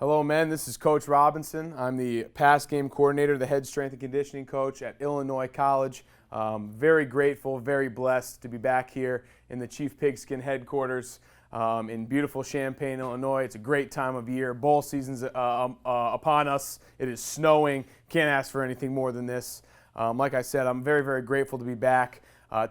Hello, men. This is Coach Robinson. I'm the pass game coordinator, the head strength and conditioning coach at Illinois College. Very grateful, very blessed to be back here in the Chief Pigskin headquarters in beautiful Champaign, Illinois. It's a great time of year. Bowl season's upon us. It is snowing. Can't ask for anything more than this. Like I said, I'm very, very grateful to be back.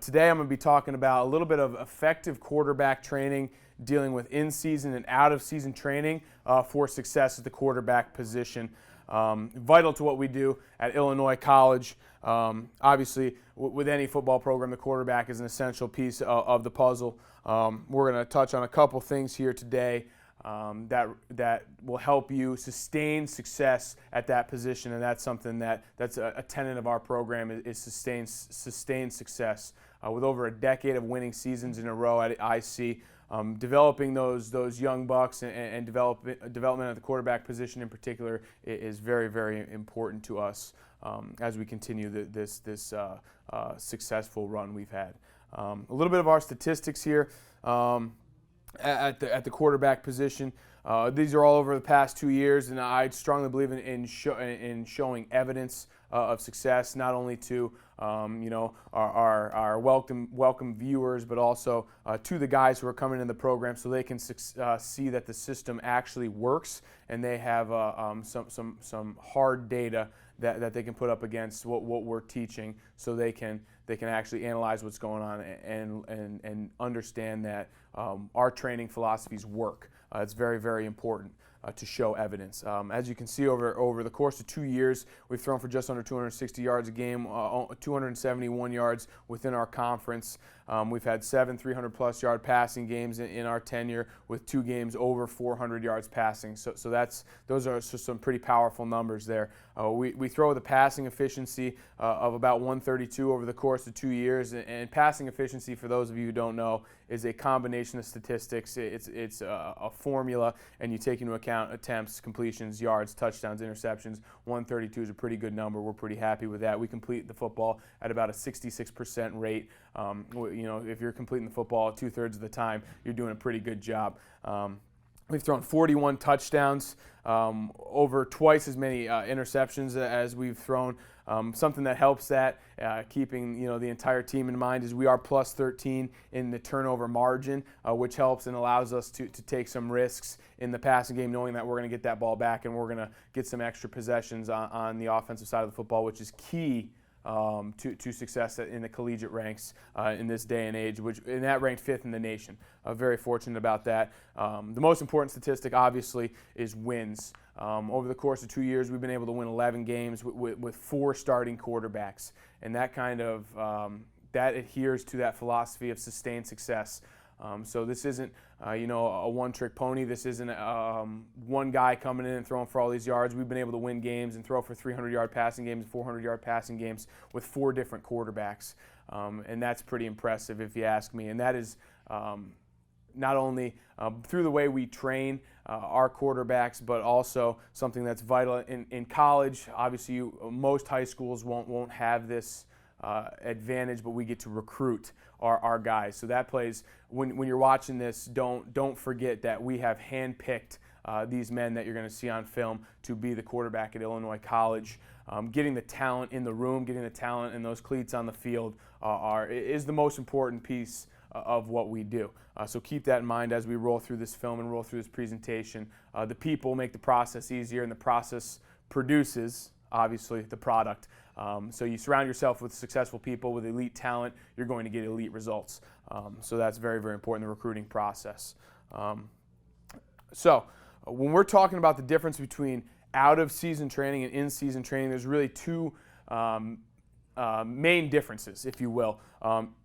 Today I'm going to be talking about a little bit of effective quarterback training, dealing with in-season and out-of-season training for success at the quarterback position. Vital to what we do at Illinois College. Obviously, with any football program, the quarterback is an essential piece of the puzzle. We're going to touch on a couple things here today that will help you sustain success at that position, and that's something that's a tenet of our program is sustained success. With over a decade of winning seasons in a row at IC, developing those young bucks and development at the quarterback position in particular is very, very important to us as we continue this successful run we've had. A little bit of our statistics here at the quarterback position. These are all over the past 2 years, and I strongly believe in showing evidence of success, not only to our welcome viewers, but also to the guys who are coming in the program, so they can see that the system actually works, and they have some hard data that they can put up against what we're teaching, so they can actually analyze what's going on and understand that our training philosophies work. It's very, very important to show evidence. As you can see, over the course of 2 years, we've thrown for just under 260 yards a game, 271 yards within our conference. We've had 7 300-plus yard passing games in our tenure, with 2 games over 400 yards passing. So those are some pretty powerful numbers there. We throw with a passing efficiency of about 132 over the course of 2 years, and passing efficiency, for those of you who don't know, is a combination of statistics. It's a formula, and you take into account attempts, completions, yards, touchdowns, interceptions. 132 is a pretty good number. We're pretty happy with that. We complete the football at about a 66% rate. If you're completing the football 2/3 of the time, you're doing a pretty good job. We've thrown 41 touchdowns, over twice as many interceptions as we've thrown. Something that helps that, keeping the entire team in mind, is we are plus 13 in the turnover margin, which helps and allows us to take some risks in the passing game, knowing that we're going to get that ball back and we're going to get some extra possessions on the offensive side of the football, which is key to success in the collegiate ranks in this day and age, and that ranked 5th in the nation. Very fortunate about that. The most important statistic, obviously, is wins. Over the course of 2 years, we've been able to win 11 games with 4 starting quarterbacks, and that kind of that adheres to that philosophy of sustained success. So this isn't a one-trick pony. This isn't one guy coming in and throwing for all these yards. We've been able to win games and throw for 300-yard passing games, 400-yard passing games with 4 different quarterbacks, and that's pretty impressive if you ask me. And that is not only through the way we train our quarterbacks, but also something that's vital in college. Obviously, most high schools won't have this advantage, but we get to recruit our guys. So that plays, when you're watching this, don't forget that we have handpicked these men that you're going to see on film to be the quarterback at Illinois College. Getting the talent in the room, getting the talent and those cleats on the field is the most important piece of what we do. So keep that in mind as we roll through this film and roll through this presentation. The people make the process easier, and the process produces, obviously, the product. So you surround yourself with successful people with elite talent, you're going to get elite results. So that's very, very important, the recruiting process. So when we're talking about the difference between out-of-season training and in-season training, there's really 2 main differences, if you will.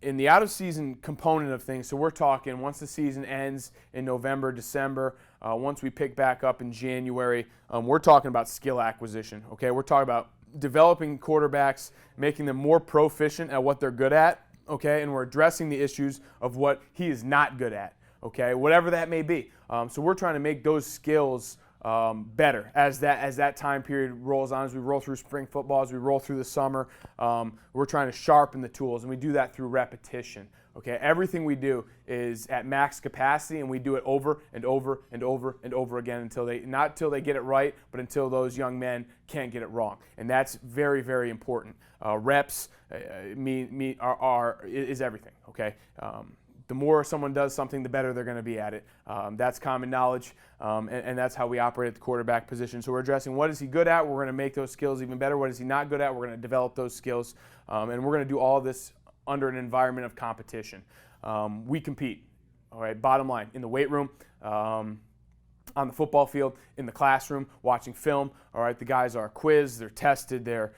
In the out-of-season component of things, so we're talking once the season ends in November, December, once we pick back up in January, we're talking about skill acquisition. Okay, we're talking about developing quarterbacks, making them more proficient at what they're good at. Okay, and we're addressing the issues of what he is not good at. Okay, whatever that may be. So we're trying to make those skills better as that time period rolls on, as we roll through spring football, as we roll through the summer. We're trying to sharpen the tools, and we do that through repetition. Okay, everything we do is at max capacity, and we do it over and over and over and over again not until they get it right, but until those young men can't get it wrong, and that's very, very important. Reps is everything. Okay. The more someone does something, the better they're going to be at it. That's common knowledge, and that's how we operate at the quarterback position. So we're addressing what is he good at. We're going to make those skills even better. What is he not good at? We're going to develop those skills, and we're going to do all of this under an environment of competition. We compete, all right, bottom line, in the weight room, on the football field, in the classroom, watching film. All right, the guys are quizzed, they're tested, they're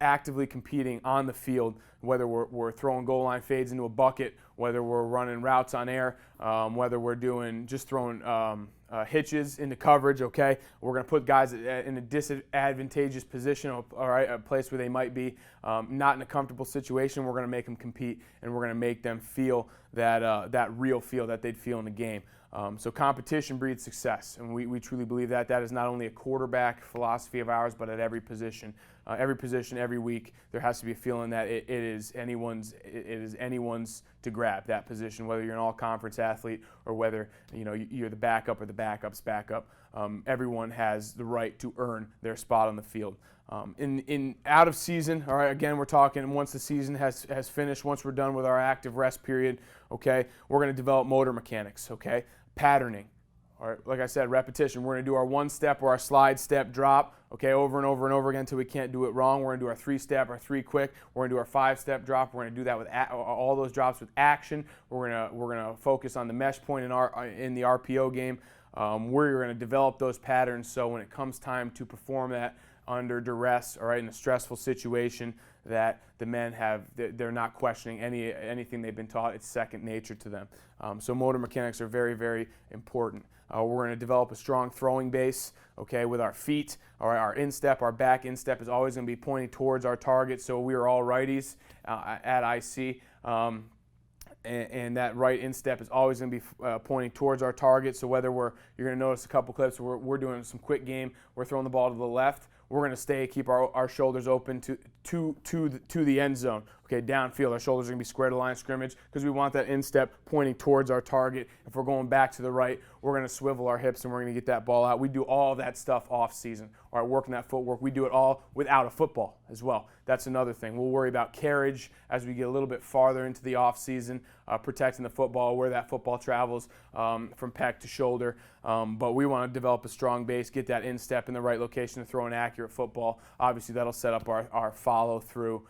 actively competing on the field, whether we're throwing goal line fades into a bucket, whether we're running routes on air, whether we're throwing hitches into coverage. Okay, we're going to put guys in a disadvantageous position, all right, a place where they might be not in a comfortable situation. We're going to make them compete, and we're going to make them feel that real feel that they'd feel in the game. So competition breeds success, and we truly believe that. That is not only a quarterback philosophy of ours, but at every position, every week, there has to be a feeling that it is anyone's to grab that position, whether you're an all-conference athlete or whether you're the backup or the backup's backup. Everyone has the right to earn their spot on the field. In out of season, all right, again, we're talking once the season has finished, once we're done with our active rest period, okay, we're going to develop motor mechanics, okay, patterning. All right, like I said, repetition. We're going to do our one step or our slide step drop, okay, over and over and over again until we can't do it wrong. We're going to do our 3-step, our 3 quick. We're going to do our 5-step drop. We're going to do that with all those drops with action. We're going to focus on the mesh point in the RPO game. We're going to develop those patterns so when it comes time to perform that under duress, all right, in a stressful situation, that the men they're not questioning anything they've been taught. It's second nature to them. So motor mechanics are very, very important. We're going to develop a strong throwing base, okay, with our feet. All right, our instep, our back instep is always going to be pointing towards our target. So we are all righties at IC. And that right instep is always going to be pointing towards our target. So whether you're going to notice a couple clips where we're doing some quick game, we're throwing the ball to the left, we're going to keep our shoulders open to the end zone. Okay, downfield, our shoulders are going to be square to the line of scrimmage because we want that instep pointing towards our target. If we're going back to the right, we're going to swivel our hips and we're going to get that ball out. We do all of that stuff off season. All right, working that footwork. We do it all without a football as well. That's another thing. We'll worry about carriage as we get a little bit farther into the off season, protecting the football, where that football travels from pec to shoulder. But we want to develop a strong base, get that instep in the right location to throw an accurate football. Obviously, that'll set up our follow through,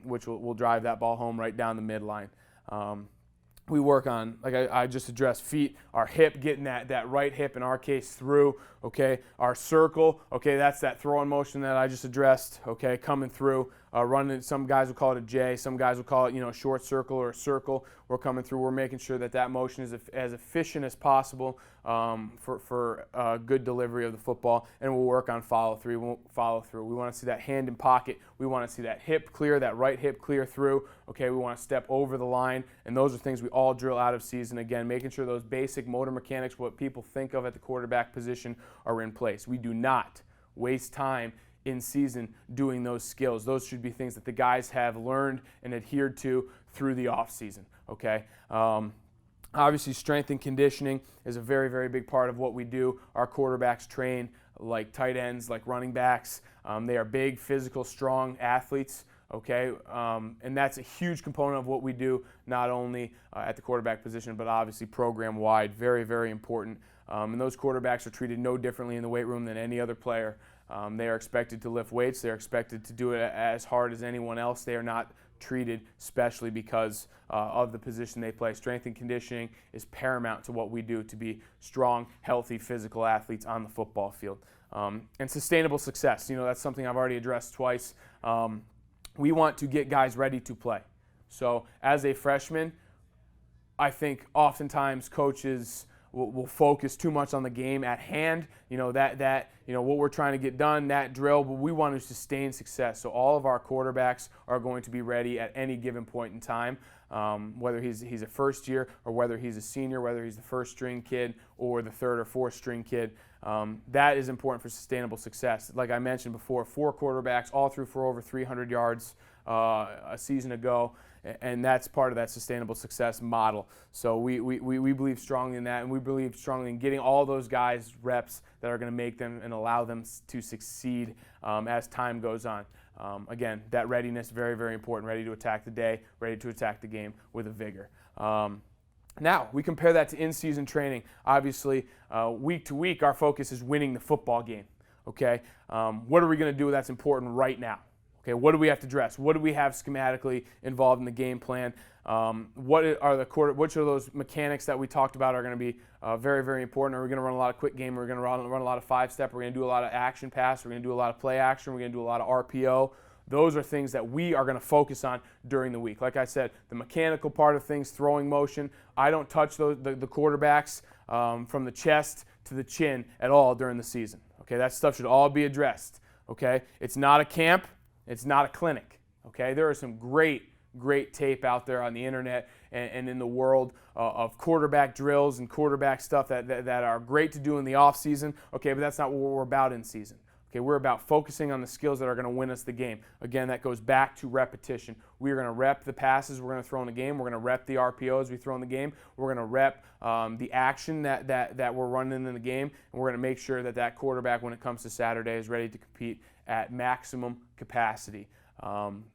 which will drive that ball home right down the midline. We work on, like I just addressed, feet, our hip, getting that right hip in our case through, okay, our circle, okay, that's that throwing motion that I just addressed, okay, coming through, running, some guys will call it a J, some guys will call it, a short circle or a circle. We're coming through, we're making sure that motion is as efficient as possible for good delivery of the football, and we'll work on follow through. We want to see that hand in pocket. We want to see that hip clear, that right hip clear through. Okay, we want to step over the line, and those are things we all drill out of season. Again, making sure those basic motor mechanics, what people think of at the quarterback position, are in place. We do not waste time in season doing those skills. Those should be things that the guys have learned and adhered to through the off season. Okay. Obviously, strength and conditioning is a very, very big part of what we do. Our quarterbacks train like tight ends, like running backs. They are big, physical, strong athletes. Okay, and that's a huge component of what we do, not only at the quarterback position, but obviously program-wide. Very, very important. And those quarterbacks are treated no differently in the weight room than any other player. They are expected to lift weights. They're expected to do it as hard as anyone else. They are not treated specially because of the position they play. Strength and conditioning is paramount to what we do to be strong, healthy, physical athletes on the football field. And sustainable success, that's something I've already addressed twice. We want to get guys ready to play. So as a freshman, I think oftentimes coaches we'll focus too much on the game at hand, what we're trying to get done, that drill, but we want to sustain success. So all of our quarterbacks are going to be ready at any given point in time, whether he's a first year or whether he's a senior, whether he's the first string kid or the third or fourth string kid. That is important for sustainable success. Like I mentioned before, 4 quarterbacks all threw for over 300 yards a season ago, and that's part of that sustainable success model. So we believe strongly in that, and we believe strongly in getting all those guys reps that are going to make them and allow them to succeed as time goes on. Again, that readiness, very, very important. Ready to attack the day, ready to attack the game with a vigor. Now, we compare that to in-season training. Obviously, week to week, our focus is winning the football game. Okay, what are we going to do that's important right now? Okay, what do we have to address? What do we have schematically involved in the game plan? Which of those mechanics that we talked about are going to be very, very important? Are we going to run a lot of quick game? Are we going to run a lot of 5-step? Are we going to do a lot of action pass? Are we going to do a lot of play action? Are we going to do a lot of RPO? Those are things that we are going to focus on during the week. Like I said, the mechanical part of things, throwing motion, I don't touch the quarterbacks from the chest to the chin at all during the season. Okay, that stuff should all be addressed. Okay, it's not a camp. It's not a clinic, okay? There is some great tape out there on the internet and in the world of quarterback drills and quarterback stuff that are great to do in the off season, okay, but that's not what we're about in season. Okay, we're about focusing on the skills that are going to win us the game. Again, that goes back to repetition. We are going to rep the passes we're going to throw in the game. We're going to rep the RPOs we throw in the game. We're going to rep the action that we're running in the game, and we're going to make sure that quarterback, when it comes to Saturday, is ready to compete at maximum capacity.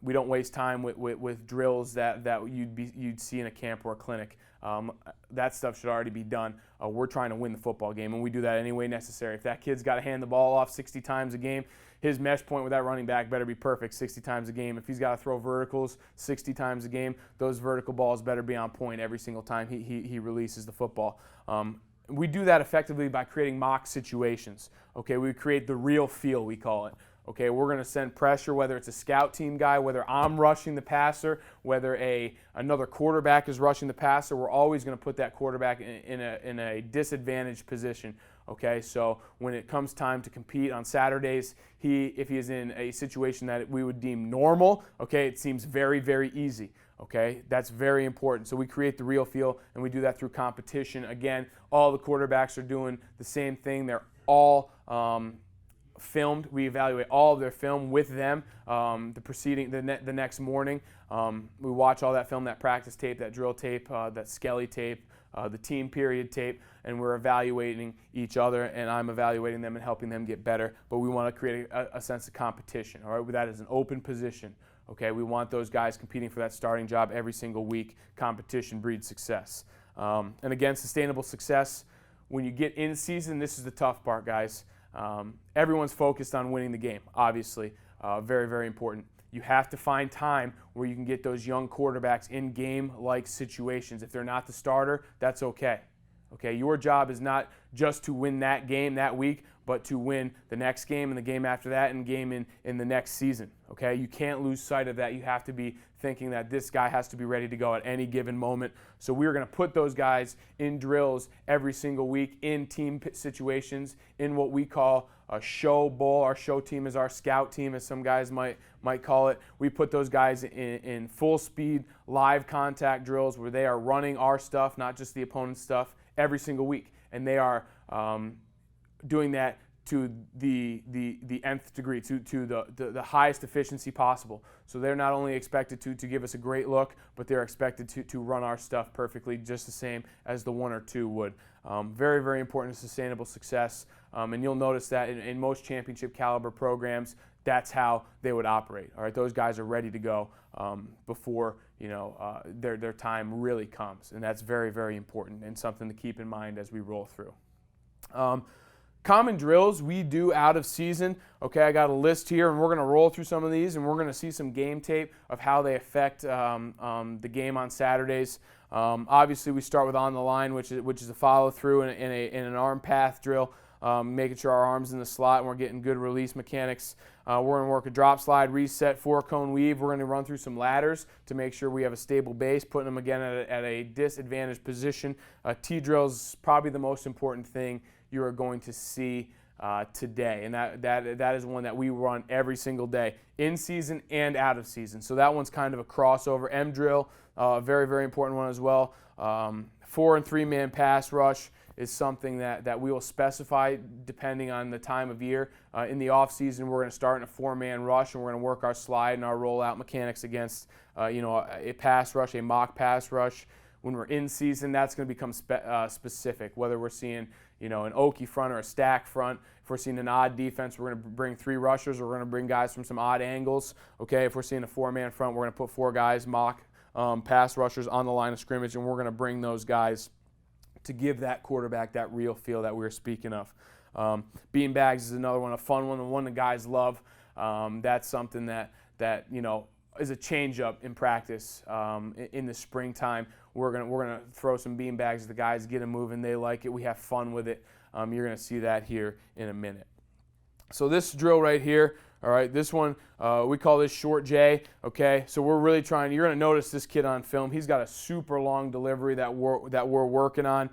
We don't waste time with drills that you'd see in a camp or a clinic. That stuff should already be done. We're trying to win the football game, and we do that any way necessary. If that kid's got to hand the ball off 60 times a game, his mesh point with that running back better be perfect 60 times a game. If he's got to throw verticals 60 times a game, those vertical balls better be on point every single time he releases the football. We do that effectively by creating mock situations. Okay, we create the real feel, we call it. Okay, we're going to send pressure, whether it's a scout team guy, whether I'm rushing the passer, whether another quarterback is rushing the passer. We're always going to put that quarterback in a disadvantaged position. Okay, so when it comes time to compete on Saturdays, if he is in a situation that we would deem normal, okay, it seems very, very easy. Okay, that's very important. So we create the real feel, and we do that through competition. Again, all the quarterbacks are doing the same thing. They're all filmed. We evaluate all of their film with them the next morning. We watch all that film, that practice tape, that drill tape, that skelly tape, the team period tape, and we're evaluating each other, and I'm evaluating them and helping them get better. But we want to create a sense of competition. All right, that is an open position. Okay, we want those guys competing for that starting job every single week. Competition breeds success. And again, sustainable success. When you get in season, this is the tough part, guys. Everyone's focused on winning the game, obviously. Very, very important. You have to find time where you can get those young quarterbacks in game-like situations. If they're not the starter, that's okay. Okay, your job is not just to win that game that week, but to win the next game and the game after that and game in the next season. Okay, you can't lose sight of that. You have to be thinking that this guy has to be ready to go at any given moment. So we're going to put those guys in drills every single week in team situations in what we call a show bowl. Our show team is our scout team, as some guys might call it. We put those guys in full speed live contact drills where they are running our stuff, not just the opponent's stuff, every single week. And they are doing that to the nth degree, to the highest efficiency possible. So they're not only expected to give us a great look, but they're expected to run our stuff perfectly, just the same as the 1 or 2 would. Very, very important to sustainable success. And you'll notice that in most championship caliber programs, that's how they would operate. All right, those guys are ready to go before their time really comes, and that's very, very important and something to keep in mind as we roll through. Common drills we do out of season. Okay, I got a list here, and we're going to roll through some of these, and we're going to see some game tape of how they affect the game on Saturdays. Obviously, we start with on the line, which is a follow through in an arm path drill. making sure our arm's in the slot and we're getting good release mechanics. We're going to work a drop slide, reset, 4-cone weave. We're going to run through some ladders to make sure we have a stable base, putting them again at a disadvantaged position. T-drill is probably the most important thing you are going to see today, and that is one that we run every single day, in season and out of season. So that one's kind of a crossover. M drill, very, very important one as well. 4- and 3-man pass rush is something that we will specify depending on the time of year. In the off season, we're going to start in a 4-man rush, and we're going to work our slide and our rollout mechanics against a pass rush, a mock pass rush. When we're in season, that's going to become specific, whether we're seeing an Okie front or a stack front. If we're seeing an odd defense, we're going to bring 3 rushers. We're going to bring guys from some odd angles. Okay, if we're seeing a 4-man front, we're going to put 4 guys, mock pass rushers on the line of scrimmage, and we're going to bring those guys to give that quarterback that real feel that we were speaking of. Bean bags is another one, a fun one, the one the guys love. That's something that is a change-up in practice in the springtime. We're gonna throw some bean bags at the guys, get them moving. They like it. We have fun with it. You're gonna see that here in a minute. So this drill right here, all right, this one we call this short J. Okay, so we're really trying. You're gonna notice this kid on film. He's got a super long delivery that we're working on.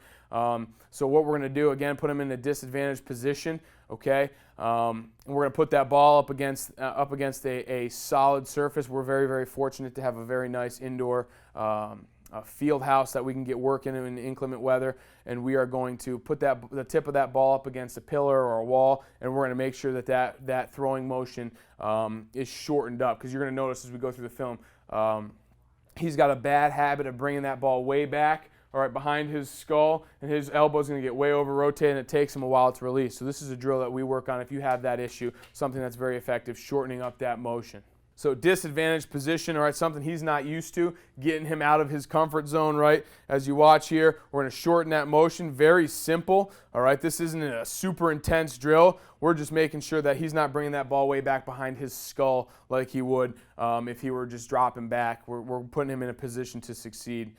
So what we're gonna do again, put him in a disadvantaged position. Okay, we're going to put that ball up against a solid surface. We're very, very fortunate to have a very nice indoor field house that we can get working in inclement weather, and we are going to put the tip of that ball up against a pillar or a wall, and we're going to make sure that throwing motion is shortened up, because you're going to notice as we go through the film, he's got a bad habit of bringing that ball way back, all right, behind his skull, and his elbow's going to get way over rotated, and it takes him a while to release. So this is a drill that we work on if you have that issue, something that's very effective, shortening up that motion. So disadvantaged position, all right, something he's not used to, getting him out of his comfort zone, right? As you watch here, we're going to shorten that motion. Very simple, all right? This isn't a super intense drill. We're just making sure that he's not bringing that ball way back behind his skull like he would if he were just dropping back. We're putting him in a position to succeed.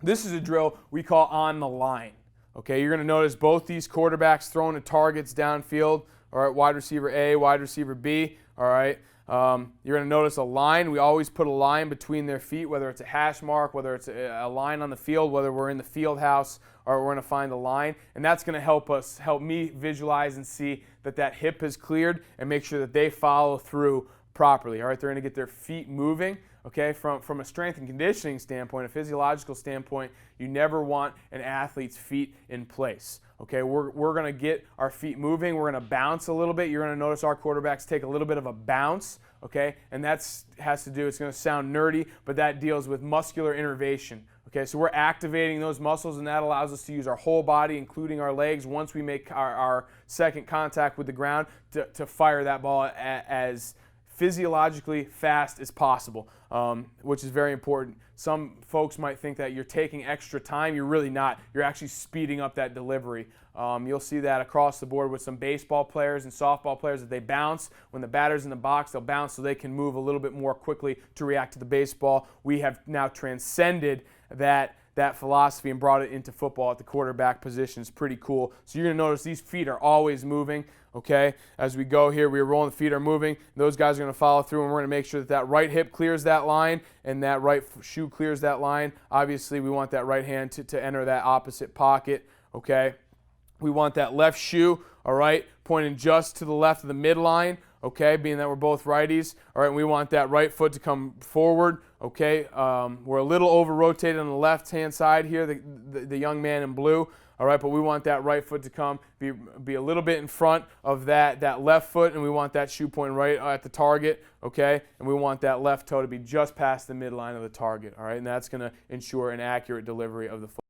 This is a drill we call on the line. Okay, you're going to notice both these quarterbacks throwing the targets downfield. All right, wide receiver A, wide receiver B. All right, you're going to notice a line. We always put a line between their feet, whether it's a hash mark, whether it's a line on the field, whether we're in the field house or we're going to find a line. And that's going to help me visualize and see that hip is cleared and make sure that they follow through properly. All right, they're going to get their feet moving. Okay, from a strength and conditioning standpoint, a physiological standpoint, you never want an athlete's feet in place. Okay, we're going to get our feet moving. We're going to bounce a little bit. You're going to notice our quarterbacks take a little bit of a bounce. Okay, and has to do, it's going to sound nerdy, but that deals with muscular innervation. Okay, so we're activating those muscles, and that allows us to use our whole body, including our legs, once we make our second contact with the ground to fire that ball as physiologically fast as possible, which is very important. Some folks might think that you're taking extra time. You're really not. You're actually speeding up that delivery. You'll see that across the board with some baseball players and softball players that they bounce. When the batter's in the box, they'll bounce so they can move a little bit more quickly to react to the baseball. We have now transcended that philosophy and brought it into football at the quarterback position. It's pretty cool. So you're going to notice these feet are always moving. Okay, as we go here, we're rolling, the feet are moving. Those guys are going to follow through, and we're going to make sure that right hip clears that line and that right shoe clears that line. Obviously, we want that right hand to enter that opposite pocket. Okay, we want that left shoe, all right, pointing just to the left of the midline. Okay, being that we're both righties. All right, and we want that right foot to come forward. Okay, we're a little over-rotated on the left-hand side here, the young man in blue. All right, but we want that right foot to be a little bit in front of that left foot, and we want that shoe point right at the target, okay? And we want that left toe to be just past the midline of the target, all right? And that's going to ensure an accurate delivery of the foot.